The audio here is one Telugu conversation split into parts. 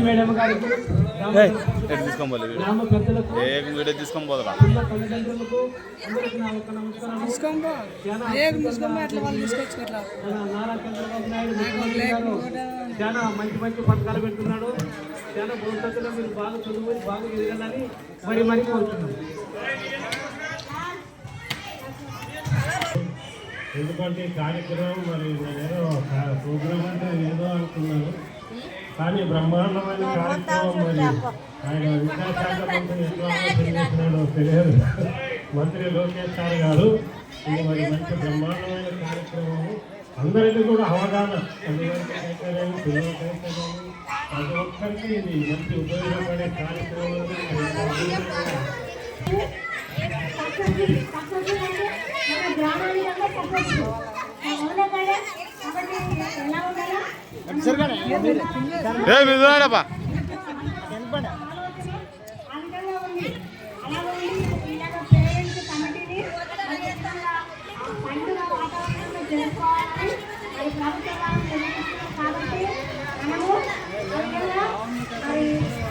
మేడం గారికి గ్రామ పెద్దలకు తీసుకొని పోదా తల్లిదండ్రులకు అందరికీ నా యొక్క నమస్కారం. నారా చంద్రబాబు నాయుడు చాలా మంచి మంచి పథకాలు పెడుతున్నాడు. చాలా భవిష్యత్తులో మీరు బాగా చదువుకొని బాగా ఎదగాలని మరి కోరుతున్నాను. ఎందుకంటే కార్యక్రమం మరి ఏదో ప్రోగ్రామ్ అంటే ఏదో అనుకున్నాను, కానీ బ్రహ్మాండమైన కార్యక్రమం. మరి ఆయన విద్యాశాఖ మంత్రి ఎట్లా ఆలోచన తెలియదు, మంత్రి లోకేష్ సార్ గారు. ఇది మరి మంచి బ్రహ్మాండమైన కార్యక్రమము. అందరికీ కూడా అవగాహన, పిల్లలకైతే ప్రతి ఒక్కరికి ఇది మంచి ఉపయోగపడే కార్యక్రమం.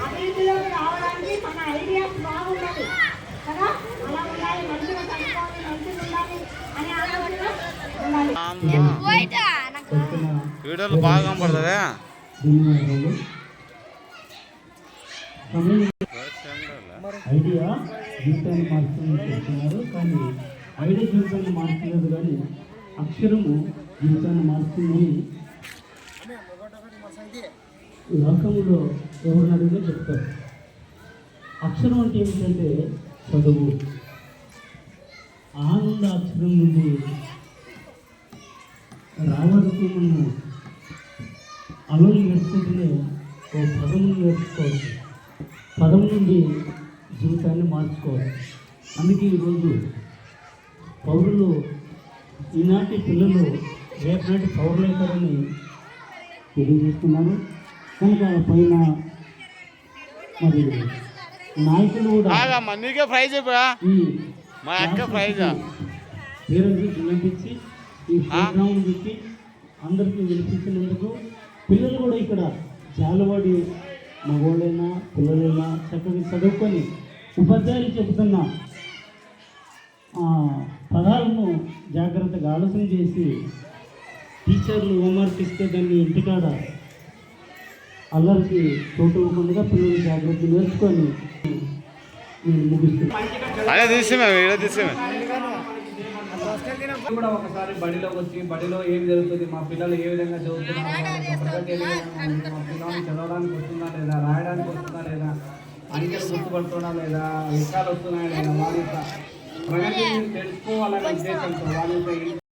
అభివృద్ధిలో రావడానికి మన ఐడియాస్ బాగుండాలి కదా, అలా ఉండాలి, మంచిగా చదువుకోవాలి, మంచిగా ఉండాలి అనే ఆలోచన వీడియోలు బాగా కనపడుతుందా? ఐడియా జీవితాన్ని మార్చుతుందని చెప్తున్నారు, కానీ ఐడియా జీవితాన్ని మార్చలేదు, కానీ అక్షరము జీవితాన్ని మార్చుతుందని లోకంలో ఎవరిని అడిగినా చెప్తారు. అక్షరం అంటే ఏమిటంటే చదువు. ఆనంద అక్షరం నుండి రావడానికి మనం అలలు నేర్చుకుంటూనే ఓ పదము నేర్చుకోవచ్చు, పదం నుండి జీవితాన్ని మార్చుకోవాలి. అందుకే ఈరోజు పౌరులు, ఈనాటి పిల్లలు రేపటి పౌరులు అవుతారని తెలియజేస్తున్నాను. కనుక పైన మరి నాయకులు కూడా పేరెంట్స్ వినిపించి ఈ ప్రోగ్రాం పెట్టి అందరికీ వినిపించినందుకు పిల్లలు కూడా ఇక్కడ జాలవాడి మగవాళ్ళైనా పిల్లలైనా చక్కగా చదువుకొని ఉపాధ్యాయులు చెబుతున్న పదాలను జాగ్రత్తగా ఆలోచన చేసి టీచర్లు హోంవర్క్ ఇస్తే దాన్ని ఇంటికాడ అల్లరికి చోటు ఇవ్వకుండా పిల్లలు జాగ్రత్త నేర్చుకొని నేను ముగిస్తున్నాను. కూడా ఒకసారి బడిలో వచ్చి బడిలో ఏం జరుగుతుంది, మా పిల్లలు ఏ విధంగా చదువుతున్నారు, మా పిల్లలు చదవడానికి వస్తుందా లేదా, రాయడానికి వస్తుందా లేదా, అంకెలు గుర్తుపడుతున్నా లేదా, లెక్కలు వస్తున్నాయా లేదా, వాళ్ళ యొక్క ప్రగతిని తెలుసుకోవాలనే ఉద్దేశంతో వాళ్ళ యొక్క